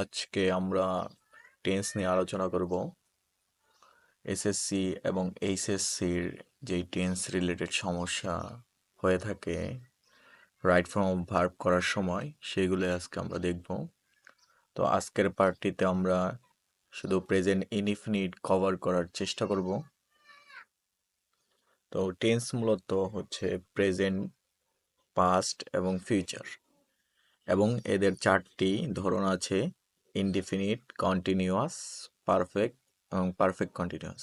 আজকে আমরা টেন্স নিয়ে আলোচনা করব। এসএসসি এবং এইচএসসির যেই টেন্স রিলেটেড সমস্যা হয়ে থাকে রাইট ফর্ম অফ ভার্ব করার সময়, সেগুলো আজকে আমরা দেখব। তো আজকের পার্টটিতে আমরা শুধু প্রেজেন্ট ইনডিফিনিট কভার করার চেষ্টা করব। তো টেন্স মূলত হচ্ছে প্রেজেন্ট, পাস্ট এবং ফিউচার, এবং এদের চারটি ধরন আছে: ইনডিফিনিট, কন্টিনিউয়াস, পারফেক্ট এবং পারফেক্ট কন্টিনিউয়াস।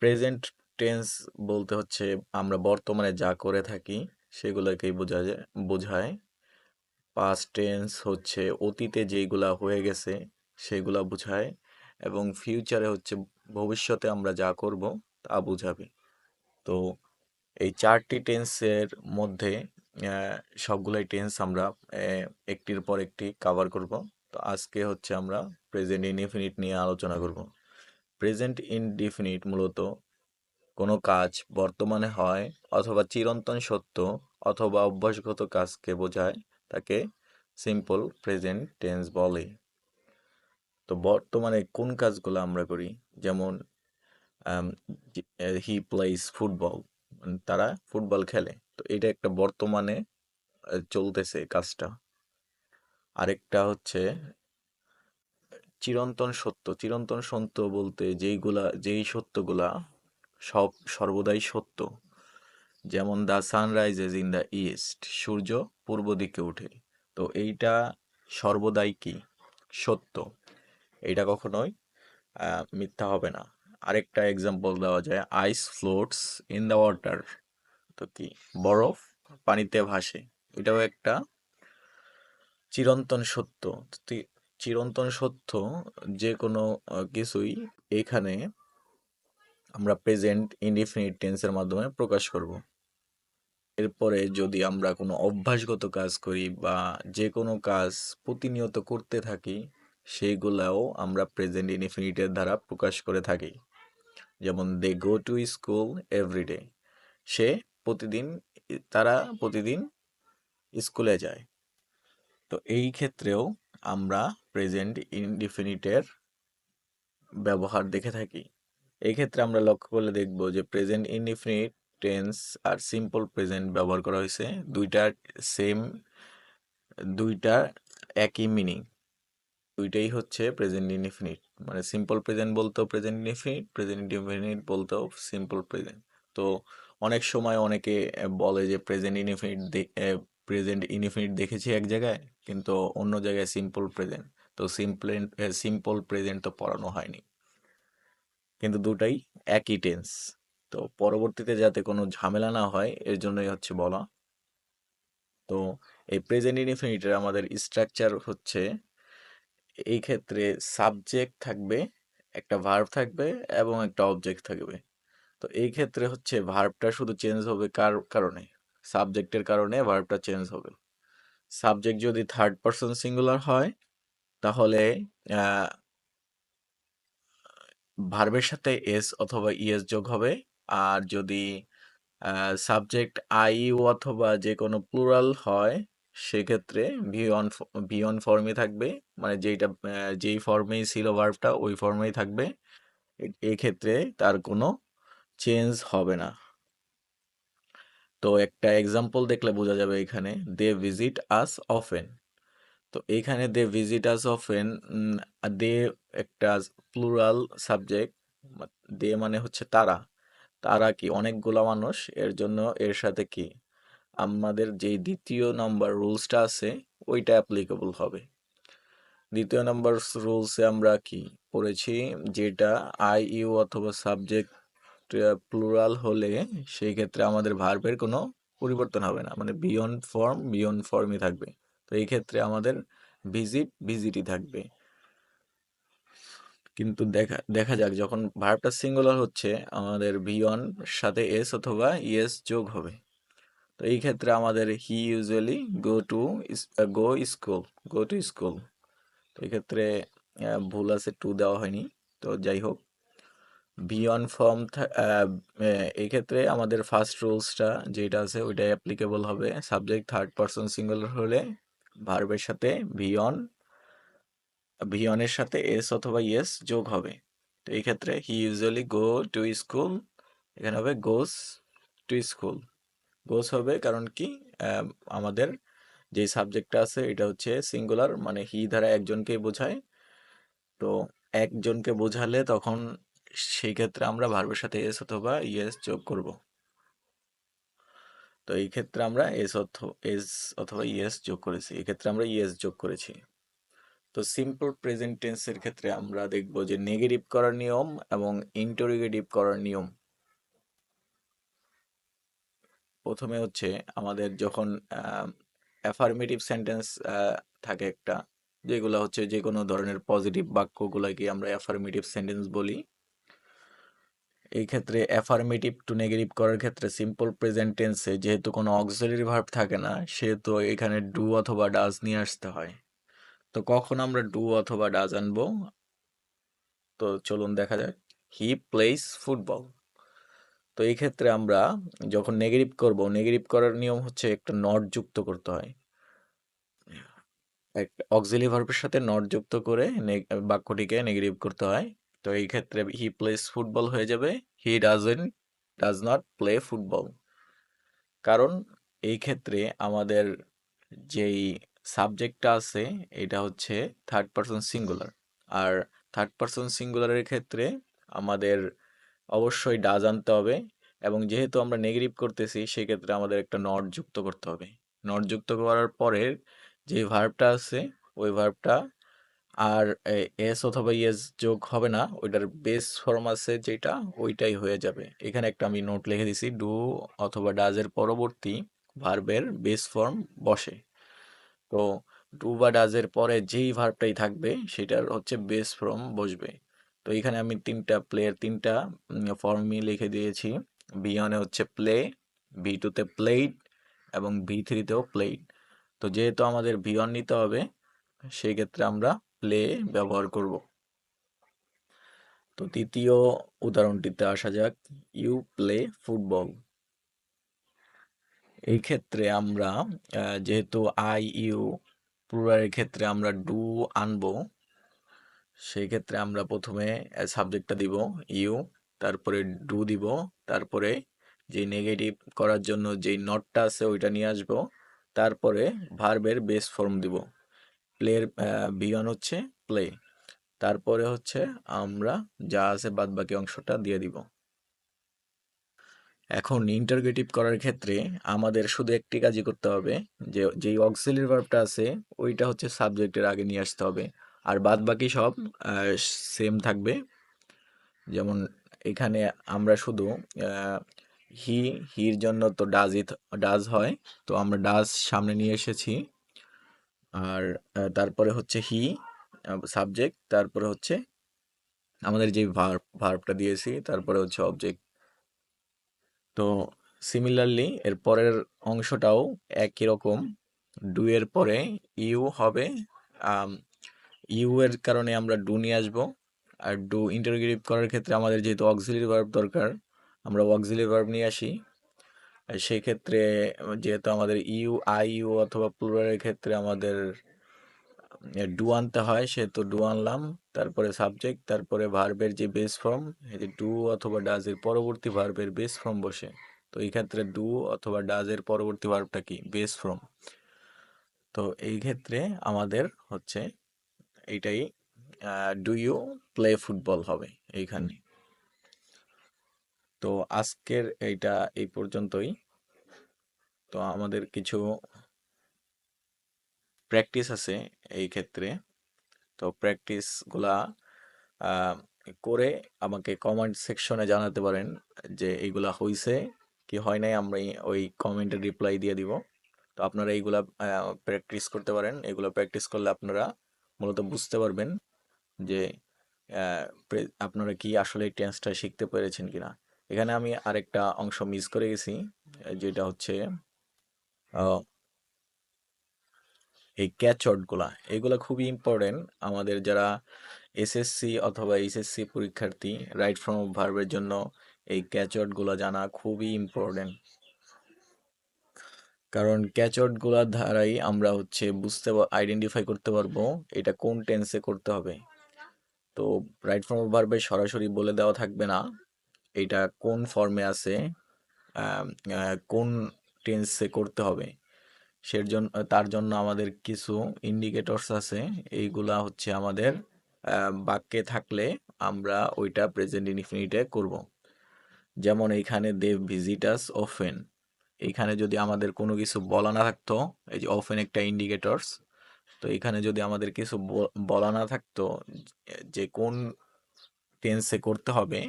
প্রেজেন্ট টেন্স বলতে হচ্ছে আমরা বর্তমানে যা করে থাকি সেগুলোকেই বোঝায়। পাস্ট টেন্স হচ্ছে অতীতে যেইগুলা হয়ে গেছে সেগুলা বোঝায়, এবং ফিউচারে হচ্ছে ভবিষ্যতে আমরা যা করব তা বোঝাবে। তো এই চারটি টেন্সের মধ্যে সবগুলাই টেন্স আমরা একটির পর একটি কভার করব। তো আজকে হচ্ছে আমরা প্রেজেন্ট ইনডিফিনিট নিয়ে আলোচনা করব। প্রেজেন্ট ইনডিফিনিট মূলত কোনো কাজ বর্তমানে হয় অথবা চিরন্তন সত্য অথবা অভ্যাসগত কাজকে বোঝায়, তাকে সিম্পল প্রেজেন্ট টেন্স বলে। তো বর্তমানে কোন কাজগুলো আমরা করি, যেমন হি প্লেইজ ফুটবল, তারা ফুটবল খেলে, তো এটা একটা বর্তমানে চলতেছে কাজটা। আরেকটা হচ্ছে চিরন্তন সত্য। চিরন্তন সত্য বলতে যেই সত্যগুলা সর্বদাই সত্য, যেমন the sun rises in the east, সূর্য পূর্ব দিকে ওঠে। তো এইটা সর্বদাই কি সত্য, এইটা কখনোই মিথ্যা হবে না। আরেকটা এক্সাম্পল দেওয়া যায়, আইস ফ্লোটস ইন দ্য ওয়াটার, তো কি বরফ পানিতে ভাসে, এটাও একটা চিরন্তন সত্য। চিরন্তন সত্য যে কোনো কিছুই এখানে আমরা প্রেজেন্ট ইনডিফিনিট টেন্সের মাধ্যমে প্রকাশ করব। এরপরে যদি আমরা কোনো অভ্যাসগত কাজ করি বা যে কোনো কাজ প্রতিনিয়ত করতে থাকি, সেইগুলাও আমরা প্রেজেন্ট ইনডিফিনিটের দ্বারা প্রকাশ করে থাকি। যেমন দে গো টু স্কুল এভরিডে, সে প্রতিদিন তারা প্রতিদিন স্কুলে যায়। তো এই ক্ষেত্রেও আমরা প্রেজেন্ট ইনডিফিনিটের ব্যবহার দেখে থাকি। এই ক্ষেত্রে আমরা লক্ষ্য করলে দেখব যে প্রেজেন্ট ইনডিফিনিট টেন্স আর সিম্পল প্রেজেন্ট ব্যবহার করা হয়েছে। দুইটা সেম, দুইটা একই মিনিং, দুইটাই হচ্ছে প্রেজেন্ট ইনডিফিনিট। মানে সিম্পল প্রেজেন্ট বলতেও প্রেজেন্ট ইনডিফিনিট, প্রেজেন্ট ইনডিফিনিট বলতেও সিম্পল প্রেজেন্ট। তো অনেক সময় অনেকে বলে যে প্রেজেন্ট ইনডিফিনিট দেখেছি এক জায়গায়, কিন্তু অন্য জায়গায় সিম্পল প্রেজেন্ট। তো সিম্পল প্রেজেন্ট তো পড়ানো হয়নি, কিন্তু দুটাই একই টেন্স। তো পরবর্তীতে যাতে কোনো ঝামেলা না হয় এর জন্যই হচ্ছে বলা। তো এই প্রেজেন্ট ইনডিফিনিটের আমাদের স্ট্রাকচার হচ্ছে, এই ক্ষেত্রে সাবজেক্ট থাকবে, একটা ভার্ব থাকবে এবং একটা অবজেক্ট থাকবে। তো এই ক্ষেত্রে হচ্ছে ভার্বটা শুধু চেঞ্জ হবে কার কারণে? সাবজেক্টের কারণে ভার্বটা চেঞ্জ হবে। সাবজেক্ট যদি থার্ড পারসন সিঙ্গুলার হয় তাহলে ভার্বের সাথে এস অথবা ইএস যোগ হবে। আর যদি সাবজেক্ট আই ইউ অথবা যে কোনো প্লুরাল হয় সেক্ষেত্রে ভি অন ফর্মে থাকবে, মানে যেই ফর্মেই ছিল ভার্বটা ওই ফর্মেই থাকবে। এই ক্ষেত্রে তার কোনো চেঞ্জ হবে না। তো একটা এক্সাম্পল দেখলে বোঝা যাবে এখানে, দে ভিজিট আস অফেন। তো এইখানে দে ভিজিট আস অফেন, দে একটা প্লুরাল সাবজেক্ট, দে মানে হচ্ছে তারা। তারা কি অনেকগুলা মানুষ, এর জন্য এর সাথে কি আমাদের যেই দ্বিতীয় নাম্বার রুলসটা আছে ওইটা অ্যাপ্লিকেবল হবে। দ্বিতীয় নাম্বার রুলসে আমরা কি পড়েছি, যেটা আই ইউ অথবা সাবজেক্ট প্লুরাল হলে সেই ক্ষেত্রে আমাদের ভার্বের কোনো পরিবর্তন হবে না, মানে বিয়ন্ড ফর্মই থাকবে। তো এই ক্ষেত্রে আমাদের ভিজিটই থাকবে। কিন্তু দেখা দেখা যাক যখন ভার্বটা সিঙ্গুলার হচ্ছে আমাদের বিয়ন সাথে এস অথবা ইএস যোগ হবে। তো এই ক্ষেত্রে আমাদের হি usually go school, go to school. তো এই ক্ষেত্রে ভুল আছে, টু দেওয়া হয়নি। তো যাই হোক, বিয়ন ফর্ম এই ক্ষেত্রে আমাদের ফার্স্ট রুলসটা যেটা আছে ওইটাই অ্যাপ্লিকেবল হবে। সাবজেক্ট থার্ড পারসন সিঙ্গুলার হলে ভার্বের সাথে বিয়ন ভি অনের সাথে এস অথবা ইয়েস যোগ হবে। তো এই ক্ষেত্রে হি ইউজুয়ালি গো টু স্কুল, এখানে হবে গোস টু স্কুল। গোস হবে কারণ কি, আমাদের যে সাবজেক্টটা আছে এটা হচ্ছে সিঙ্গুলার, মানে হি দ্বারা একজনকেই বোঝায়। তো একজনকে বোঝালে তখন সেই ক্ষেত্রে আমরা ভার্বের সাথে এস অথবা ইয়েস যোগ করব। তো এই ক্ষেত্রে আমরা এস অথবা ইয়েস যোগ করেছি, এক্ষেত্রে আমরা ইয়েস যোগ করেছি। তো সিম্পল প্রেজেন্ট টেন্সের ক্ষেত্রে আমরা দেখব যে নেগেটিভ করার নিয়ম এবং ইন্টারোগেটিভ করার নিয়ম। প্রথমে হচ্ছে আমাদের যখন অ্যাফার্মেটিভ সেন্টেন্স থাকে একটা, যেগুলো হচ্ছে যে কোনো ধরনের পজিটিভ বাক্যগুলোকে আমরা অ্যাফার্মেটিভ সেন্টেন্স বলি। এই ক্ষেত্রে অ্যাফার্মেটিভ টু নেগেটিভ করার ক্ষেত্রে সিম্পল প্রেজেন্ট টেন্সে যেহেতু কোনো অক্সিলারি ভার্ব থাকে না, সেহেতু এখানে ডু অথবা ডাজ নিয়ে আসতে হয়। তো কখন আমরা ডু অথবা ডাজ আনবো? তো চলুন দেখা যাক। He plays football. তো এই ক্ষেত্রে আমরা যখন নেগেটিভ করব, নেগেটিভ করার নিয়ম হচ্ছে একটা নট যুক্ত করতে হয়। একটা অক্সিলারি ভার্বের সাথে নট যুক্ত করে বাক্যটিকে নেগেটিভ করতে হয়। তো এই ক্ষেত্রে হি প্লেস ফুটবল হয়ে যাবে he does not play football. কারণ এই ক্ষেত্রে আমাদের যেই সাবজেক্টটা আছে এটা হচ্ছে থার্ড পারসন সিঙ্গুলার। আর থার্ড পারসন সিঙ্গুলারের ক্ষেত্রে আমাদের অবশ্যই ডাজ আনতে হবে, এবং যেহেতু আমরা নেগেটিভ করতেছি সেক্ষেত্রে আমাদের একটা নট যুক্ত করতে হবে। নট যুক্ত করার পরে যে ভার্বটা আছে ওই ভার্বটা আর এস অথবা ইয়েস যোগ হবে না, ওইটার বেস ফর্ম আছে যেটা, ওইটাই হয়ে যাবে। এখানে একটা আমি নোট লিখে দিছি, ডু অথবা ডাজের পরবর্তী ভার্বের বেস ফর্ম বসে। তো ডু বা ডাজের পরে যেই ভার্বটাই থাকবে সেটার হচ্ছে বেস ফর্ম বসবে। তো এখানে আমি তিনটা ফর্মই লিখে দিয়েছি। বি ওয়ানে হচ্ছে প্লে, বি টুতে প্লেড এবং বি থ্রিতেও প্লেড। তো যেহেতু আমাদের বি ওয়ান নিতে হবে সেই ক্ষেত্রে আমরা প্লে ব্যবহার করব। তো তৃতীয় উদাহরণটিতে আসা যাক। You play football. এই ক্ষেত্রে আমরা যেহেতু আই ইউ প্লুরালের ক্ষেত্রে আমরা ডু আনবো, সেই ক্ষেত্রে আমরা প্রথমে সাবজেক্টটা দিব ইউ, তারপরে ডু দিব, তারপরে যে নেগেটিভ করার জন্য যেই নটটা আছে ওইটা নিয়ে আসবো, তারপরে ভার্বের বেস ফর্ম দিব। প্লের বিয়ন হচ্ছে প্লে, তারপরে হচ্ছে আমরা যা আছে বাদ বাকি অংশটা দিয়ে দিব। এখন ইন্টারগেটিভ করার ক্ষেত্রে আমাদের শুধু একটি কাজই করতে হবে, যে যেই অক্সিলারি ভার্বটা আছে ওইটা হচ্ছে সাবজেক্টের আগে নিয়ে আসতে হবে, আর বাদ বাকি সব সেম থাকবে। যেমন এখানে আমরা শুধু আহ, হি হির জন্য তো ডাজ হয়, তো আমরা ডাজ সামনে নিয়ে এসেছি। আর তারপরে হচ্ছে হি সাবজেক্ট, তারপরে হচ্ছে আমাদের যে ভার্বটা দিয়েছি, তারপরে হচ্ছে অবজেক্ট। তো সিমিলারলি এর পরের অংশটাও একই রকম। ডু এর পরে ইউ হবে, ইউ এর কারণে আমরা ডু নিয়ে আসবো। আর ডু ইন্টারোগেটিভ করার ক্ষেত্রে আমাদের যেহেতু অক্সিলারি ভার্ব দরকার, আমরা অক্সিলারি ভার্ব নিয়ে আসি। আর সেই ক্ষেত্রে যেহেতু আমাদের ইউ আই ইউ অথবা প্লুরালের ক্ষেত্রে আমাদের ডু আনতে হয়, সেহেতু ডু আনলাম। তারপরে সাবজেক্ট, তারপরে ভার্বের যে বেস ফর্ম, এই যে ডু অথবা ডাজ এর পরবর্তী ভার্বের বেস ফর্ম বসে। তো এই ক্ষেত্রে ডু অথবা ডাজ এর পরবর্তী ভার্বটা কি, বেস ফর্ম। তো এই ক্ষেত্রে আমাদের হচ্ছে এইটাই ডু ইউ প্লে ফুটবল হবে এইখানে। তো আজকের এইটা এই পর্যন্তই। তো আমাদের কিছু প্র্যাকটিস আছে এই ক্ষেত্রে। তো প্র্যাকটিসগুলা আহ, করে আমাকে কমেন্ট সেকশনে জানাতে পারেন যে এইগুলা হইছে কি হয় নাই, আমরা ওই কমেন্টের রিপ্লাই দিয়ে দিব। তো আপনারা এইগুলা প্র্যাকটিস করতে পারেন, এগুলো প্র্যাকটিস করলে আপনারা মূলত বুঝতে পারবেন যে আপনারা কি আসলে টেন্সটা শিখতে পেরেছেন কিনা। এখানে আমি আরেকটা অংশ মিস করে গেছি, যেটা হচ্ছে আহ, এই ক্যাচওয়ার্ডগুলা, এগুলা খুবই ইম্পর্টেন্ট আমাদের যারা এসএসসি অথবা এইচএসসি পরীক্ষার্থী। রাইট ফর্ম অফ ভার্বের জন্য এই ক্যাচওয়ার্ডগুলো জানা খুবই ইম্পর্টেন্ট। কারণ ক্যাচওয়ার্ড গুলার দ্বারাই আমরা হচ্ছে আইডেন্টিফাই করতে পারবো এটা কোন টেন্সে করতে হবে। তো রাইট ফর্ম অফ ভার্বে সরাসরি বলে দেওয়া থাকবে না এটা কোন ফর্মে আছে, কোন টেন্সে করতে হবে। তার জন্য আমাদের কিছু ইন্ডিকেটরস আছে, এইগুলা হচ্ছে আমাদের বাক্যে থাকলে আমরা ওইটা প্রেজেন্ট ইনডিফিনিটে করব। যেমন এইখানে দে ভিজিট আস অফেন, এইখানে যদি আমাদের কোনো কিছু বলা না থাকতো, এই যে অফেন একটা ইন্ডিকেটরস, তো এখানে যদি আমাদের কিছু বলা না থাকতো যে কোন টেন্সে করতে হবে,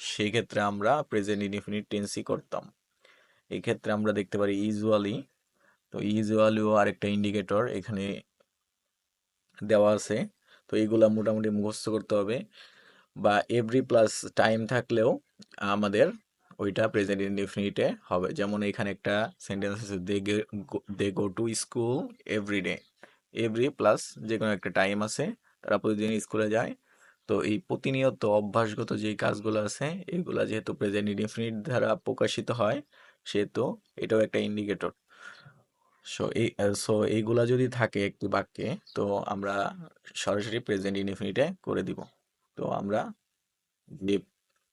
সেই ক্ষেত্রে আমরা প্রেজেন্ট ইনডিফিনিট টেন্সই করতাম। এই ক্ষেত্রে আমরা দেখতে পারি ইউজুয়ালি, তো ইউজুয়ালিও আরেকটা ইন্ডিকেটর এখানে দেওয়া আছে। তো এইগুলা মোটামুটি মুখস্থ করতে হবে, বা এভরি প্লাস টাইম থাকলেও আমাদের ওইটা প্রেজেন্ট ইনডেফিনিটে হবে। যেমন এখানে একটা সেন্টেন্স আছে, they go to school every day. Every plus যে কোনো একটা টাইম আছে, তারা প্রতিদিন স্কুলে যায়। তো এই প্রতিনিয়ত অভ্যাসগত যেই কাজগুলো আছে, এগুলা যেহেতু প্রেজেন্ট ইনডেফিনিট দ্বারা প্রকাশিত হয়, সেহেতু এটাও একটা ইন্ডিকেটর। এইগুলা যদি থাকে একটি বাক্যে, তো আমরা সরাসরি প্রেজেন্ট ইনডেফিনিটে করে দিব। তো আমরা যে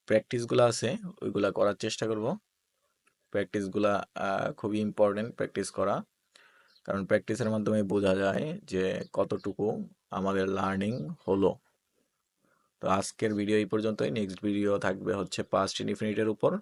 প্র্যাকটিসগুলো আছে ওইগুলা করার চেষ্টা করব। প্র্যাকটিসগুলা খুবই ইম্পর্টেন্ট প্র্যাকটিস করা, কারণ প্র্যাকটিসের মাধ্যমে বোঝা যায় যে কতটুকু আমাদের লার্নিং হলো। তো আজকের ভিডিও এই পর্যন্তই। নেক্সট ভিডিও থাকবে হচ্ছে পাস্ট ইনডিফিনিটের উপর।